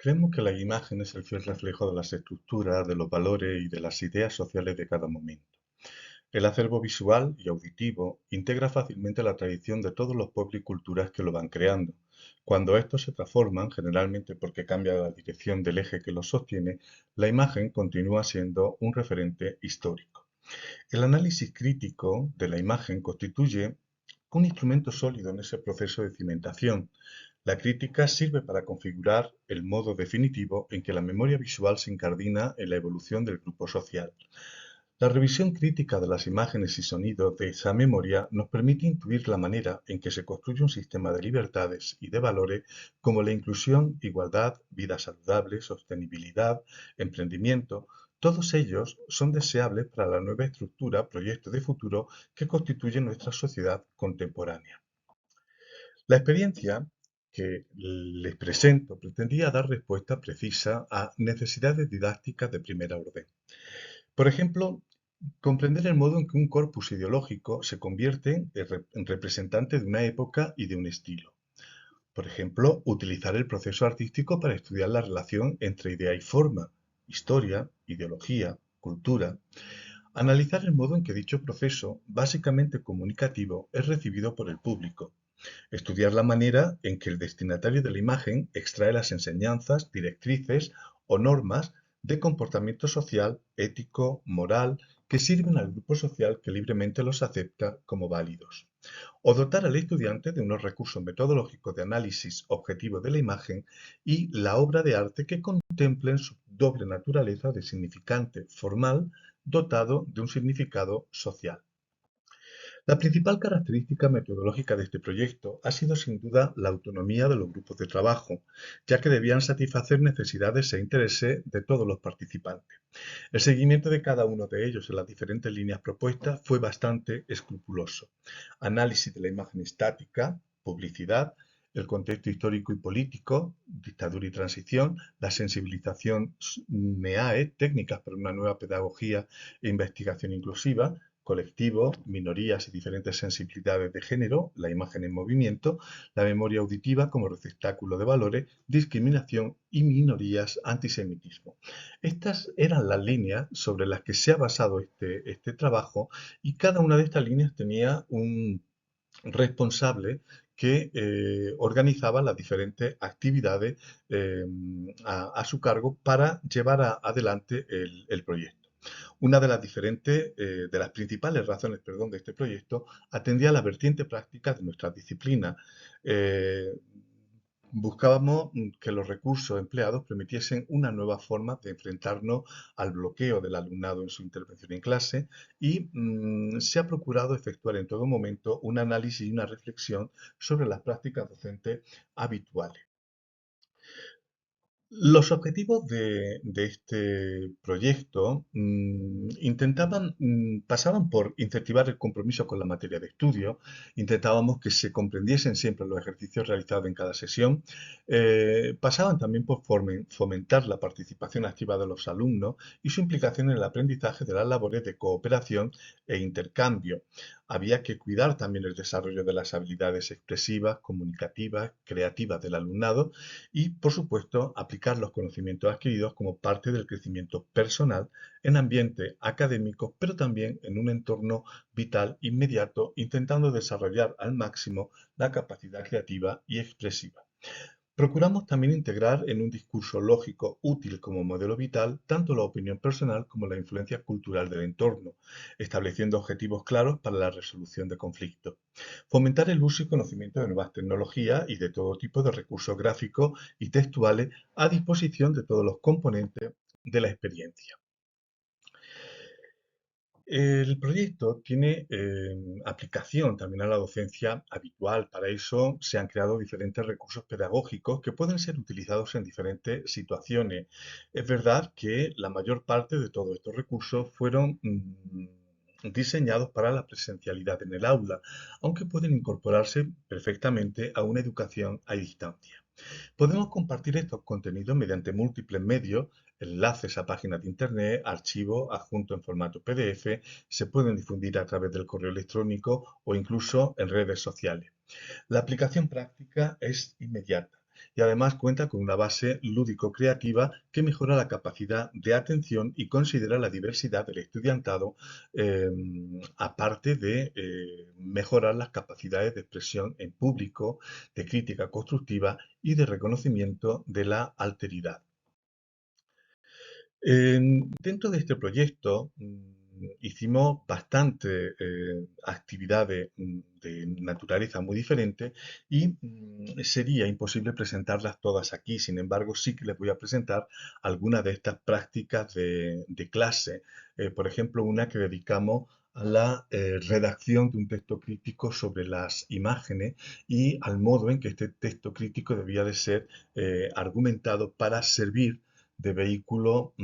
Creemos que la imagen es el fiel reflejo de las estructuras, de los valores y de las ideas sociales de cada momento. El acervo visual y auditivo integra fácilmente la tradición de todos los pueblos y culturas que lo van creando. Cuando estos se transforman, generalmente porque cambia la dirección del eje que los sostiene, la imagen continúa siendo un referente histórico. El análisis crítico de la imagen constituye un instrumento sólido en ese proceso de cimentación. La crítica sirve para configurar el modo definitivo en que la memoria visual se incardina en la evolución del grupo social. La revisión crítica de las imágenes y sonidos de esa memoria nos permite intuir la manera en que se construye un sistema de libertades y de valores como la inclusión, igualdad, vida saludable, sostenibilidad, emprendimiento. Todos ellos son deseables para la nueva estructura, proyecto de futuro que constituye nuestra sociedad contemporánea. La experiencia que les presento pretendía dar respuesta precisa a necesidades didácticas de primera orden. Por ejemplo, comprender el modo en que un corpus ideológico se convierte en representante de una época y de un estilo. Por ejemplo, utilizar el proceso artístico para estudiar la relación entre idea y forma, historia, ideología, cultura. Analizar el modo en que dicho proceso, básicamente comunicativo, es recibido por el público. Estudiar la manera en que el destinatario de la imagen extrae las enseñanzas, directrices o normas de comportamiento social, ético, moral, que sirven al grupo social que libremente los acepta como válidos. O dotar al estudiante de unos recursos metodológicos de análisis objetivo de la imagen y la obra de arte que contemplen su doble naturaleza de significante formal dotado de un significado social. La principal característica metodológica de este proyecto ha sido sin duda la autonomía de los grupos de trabajo, ya que debían satisfacer necesidades e intereses de todos los participantes. El seguimiento de cada uno de ellos en las diferentes líneas propuestas fue bastante escrupuloso. Análisis de la imagen estática, publicidad, el contexto histórico y político, dictadura y transición, la sensibilización NEAE, técnicas para una nueva pedagogía e investigación inclusiva, colectivos, minorías y diferentes sensibilidades de género, la imagen en movimiento, la memoria auditiva como receptáculo de valores, discriminación y minorías, antisemitismo. Estas eran las líneas sobre las que se ha basado este trabajo y cada una de estas líneas tenía un responsable que organizaba las diferentes actividades a su cargo para llevar adelante el proyecto. Una de las de las principales razones, perdón, de este proyecto atendía a la vertiente práctica de nuestra disciplina. Eh, Buscábamos que los recursos empleados permitiesen una nueva forma de enfrentarnos al bloqueo del alumnado en su intervención en clase y se ha procurado efectuar en todo momento un análisis y una reflexión sobre las prácticas docentes habituales. Los objetivos de este proyecto pasaban por incentivar el compromiso con la materia de estudio, intentábamos que se comprendiesen siempre los ejercicios realizados en cada sesión, pasaban también por fomentar la participación activa de los alumnos y su implicación en el aprendizaje de las labores de cooperación e intercambio. Había que cuidar también el desarrollo de las habilidades expresivas, comunicativas, creativas del alumnado y, por supuesto, aplicar los conocimientos adquiridos como parte del crecimiento personal en ambiente académico, pero también en un entorno vital inmediato, intentando desarrollar al máximo la capacidad creativa y expresiva. Procuramos también integrar en un discurso lógico útil como modelo vital tanto la opinión personal como la influencia cultural del entorno, estableciendo objetivos claros para la resolución de conflictos. Fomentar el uso y conocimiento de nuevas tecnologías y de todo tipo de recursos gráficos y textuales a disposición de todos los componentes de la experiencia. El proyecto tiene aplicación también a la docencia habitual. Para eso se han creado diferentes recursos pedagógicos que pueden ser utilizados en diferentes situaciones. Es verdad que la mayor parte de todos estos recursos fueron diseñados para la presencialidad en el aula, aunque pueden incorporarse perfectamente a una educación a distancia. Podemos compartir estos contenidos mediante múltiples medios, enlaces a páginas de internet, archivos adjuntos en formato PDF, se pueden difundir a través del correo electrónico o incluso en redes sociales. La aplicación práctica es inmediata. y además cuenta con una base lúdico-creativa que mejora la capacidad de atención y considera la diversidad del estudiantado, eh, aparte de mejorar las capacidades de expresión en público, de crítica constructiva y de reconocimiento de la alteridad. Dentro de este proyecto hicimos bastantes actividades de naturaleza muy diferentes y sería imposible presentarlas todas aquí. Sin embargo, sí que les voy a presentar algunas de estas prácticas de clase. Por ejemplo, una que dedicamos a la redacción de un texto crítico sobre las imágenes y al modo en que este texto crítico debía de ser argumentado para servir de vehículo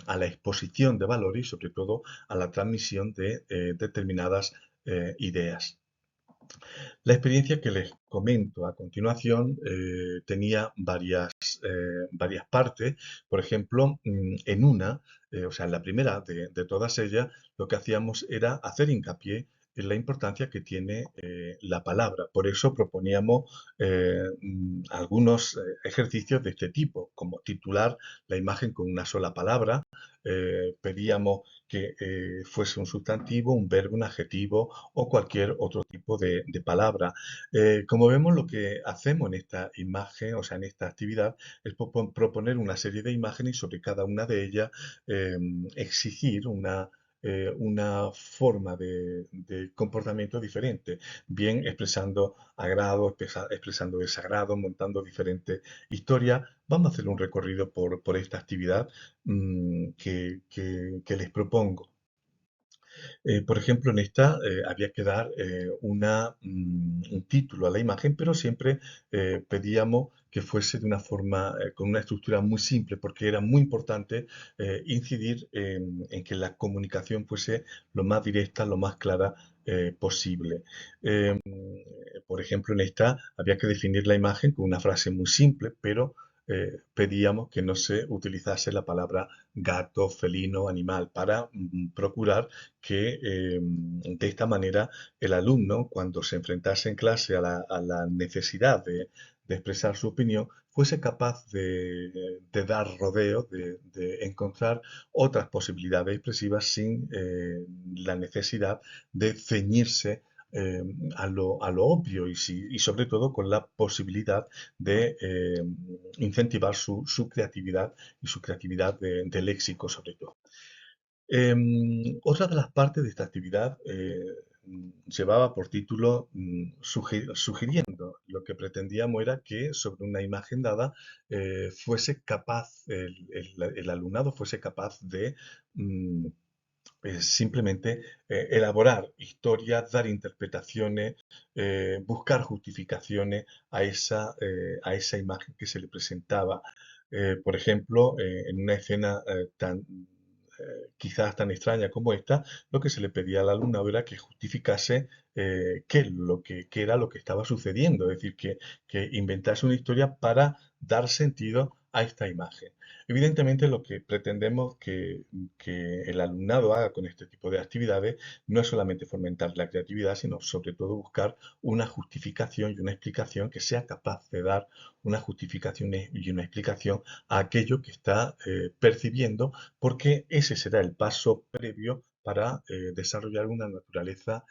a la exposición de valores y sobre todo a la transmisión de determinadas ideas. La experiencia que les comento a continuación tenía varias partes. Por ejemplo, en una, o sea, en la primera de todas ellas, lo que hacíamos era hacer hincapié en la importancia que tiene la palabra. Por eso proponíamos algunos ejercicios de este tipo, como titular la imagen con una sola palabra. Pedíamos que fuese un sustantivo, un verbo, un adjetivo o cualquier otro tipo de palabra. Como vemos, lo que hacemos en esta imagen, o sea, en esta actividad, es proponer una serie de imágenes y sobre cada una de ellas exigir una forma de comportamiento diferente, bien expresando agrado, expresando desagrado, montando diferentes historias. Vamos a hacer un recorrido por esta actividad que les propongo. Por ejemplo, en esta había que dar un título a la imagen, pero siempre pedíamos que fuese de una forma, con una estructura muy simple, porque era muy importante incidir en que la comunicación fuese lo más directa, lo más clara posible. Eh, por ejemplo, en esta había que definir la imagen con una frase muy simple, pero pedíamos que no se utilizase la palabra gato, felino, animal, para procurar que de esta manera el alumno, cuando se enfrentase en clase a la necesidad de expresar su opinión, fuese capaz de dar rodeo, de encontrar otras posibilidades expresivas sin la necesidad de ceñirse eh, a lo obvio y sobre todo con la posibilidad de incentivar su creatividad y su creatividad de léxico sobre todo. Otra de las partes de esta actividad llevaba por título Sugiriendo. Lo que pretendíamos era que sobre una imagen dada fuese capaz, el alumnado fuese capaz de mm, simplemente elaborar historias, dar interpretaciones, buscar justificaciones a esa imagen que se le presentaba. Por ejemplo, en una escena quizás tan extraña como esta, lo que se le pedía al alumnado era que justificase qué era lo que estaba sucediendo, es decir, que inventase una historia para dar sentido a esta imagen. Evidentemente, lo que pretendemos que el alumnado haga con este tipo de actividades no es solamente fomentar la creatividad, sino sobre todo buscar una justificación y una explicación que sea capaz de dar una justificación y una explicación a aquello que está percibiendo, porque ese será el paso previo para desarrollar una naturaleza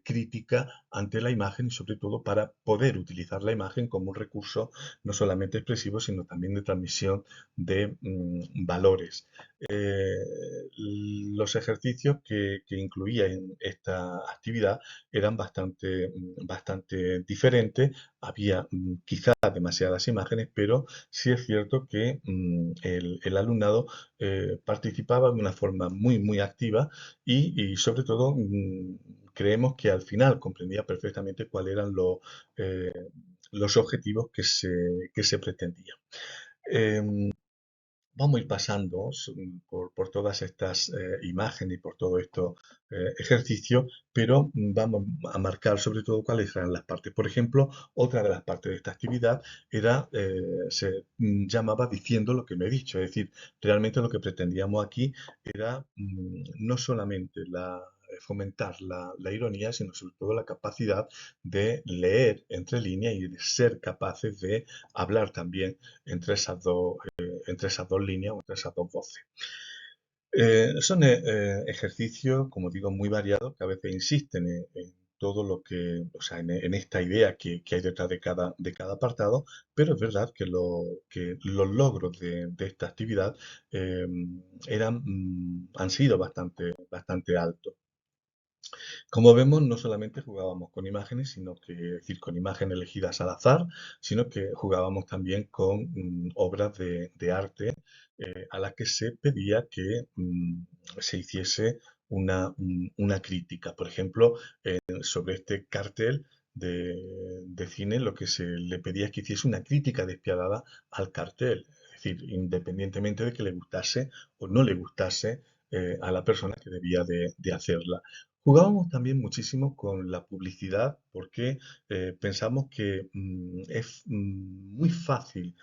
crítica ante la imagen y sobre todo para poder utilizar la imagen como un recurso no solamente expresivo, sino también de transmisión de valores. Eh, los ejercicios que incluía en esta actividad eran bastante diferentes. Había quizás demasiadas imágenes, pero sí es cierto que el alumnado participaba de una forma muy activa y sobre todo creemos que al final comprendía perfectamente cuáles eran eh, los objetivos que se pretendían. Em, Vamos a ir pasando por todas estas imágenes y por todo estos ejercicios, pero vamos a marcar sobre todo cuáles eran las partes. Por ejemplo, otra de las partes de esta actividad se llamaba diciendo lo que no he dicho. Es decir, realmente lo que pretendíamos aquí era no solamente fomentar la ironía, sino sobre todo la capacidad de leer entre líneas y de ser capaces de hablar también entre esas dos líneas o entre esas dos voces. Son ejercicios, como digo, muy variados que a veces insisten en todo lo que, o sea, en esta idea que hay detrás de cada apartado, pero es verdad que los logros de esta actividad eh, han sido bastante altos. Como vemos, no solamente jugábamos con imágenes, sino que, es decir, con imágenes elegidas al azar, sino que jugábamos también con obras de arte a las que se pedía que se hiciese una crítica. Por ejemplo, sobre este cartel de cine, lo que se le pedía es que hiciese una crítica despiadada al cartel. Es decir, independientemente de que le gustase o no le gustase a la persona que debía de hacerla. Jugábamos también muchísimo con la publicidad porque pensamos que es muy fácil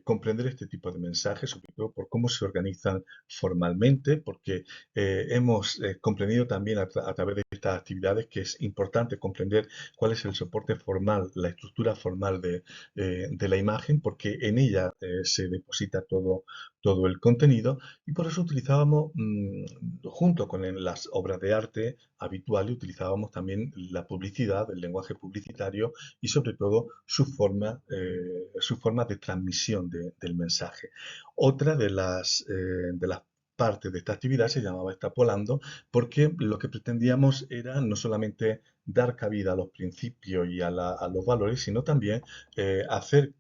comprender este tipo de mensajes, sobre todo por cómo se organizan formalmente, porque hemos comprendido también a través de estas actividades que es importante comprender cuál es el soporte formal, la estructura formal de la imagen, porque en ella se deposita todo el contenido y por eso utilizábamos, junto con las obras de arte habituales, utilizábamos también la publicidad, el lenguaje publicitario y sobre todo su forma de transmisión del mensaje. Otra de las partes de esta actividad se llamaba extrapolando porque lo que pretendíamos era no solamente dar cabida a los principios y a los valores, sino también hacer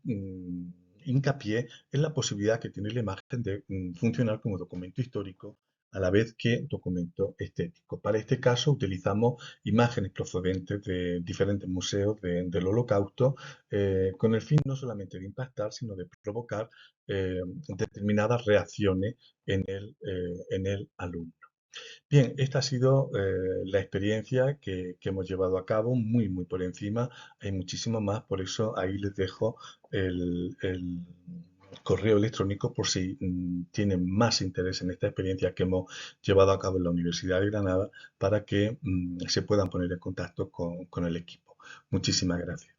hincapié en la posibilidad que tiene la imagen de funcionar como documento histórico a la vez que documento estético. Para este caso utilizamos imágenes procedentes de diferentes museos del Holocausto con el fin no solamente de impactar, sino de provocar determinadas reacciones en el alumno. Bien, esta ha sido la experiencia que hemos llevado a cabo, muy por encima. Hay muchísimo más, por eso ahí les dejo el correo electrónico por si tienen más interés en esta experiencia que hemos llevado a cabo en la Universidad de Granada para que se puedan poner en contacto con el equipo. Muchísimas gracias.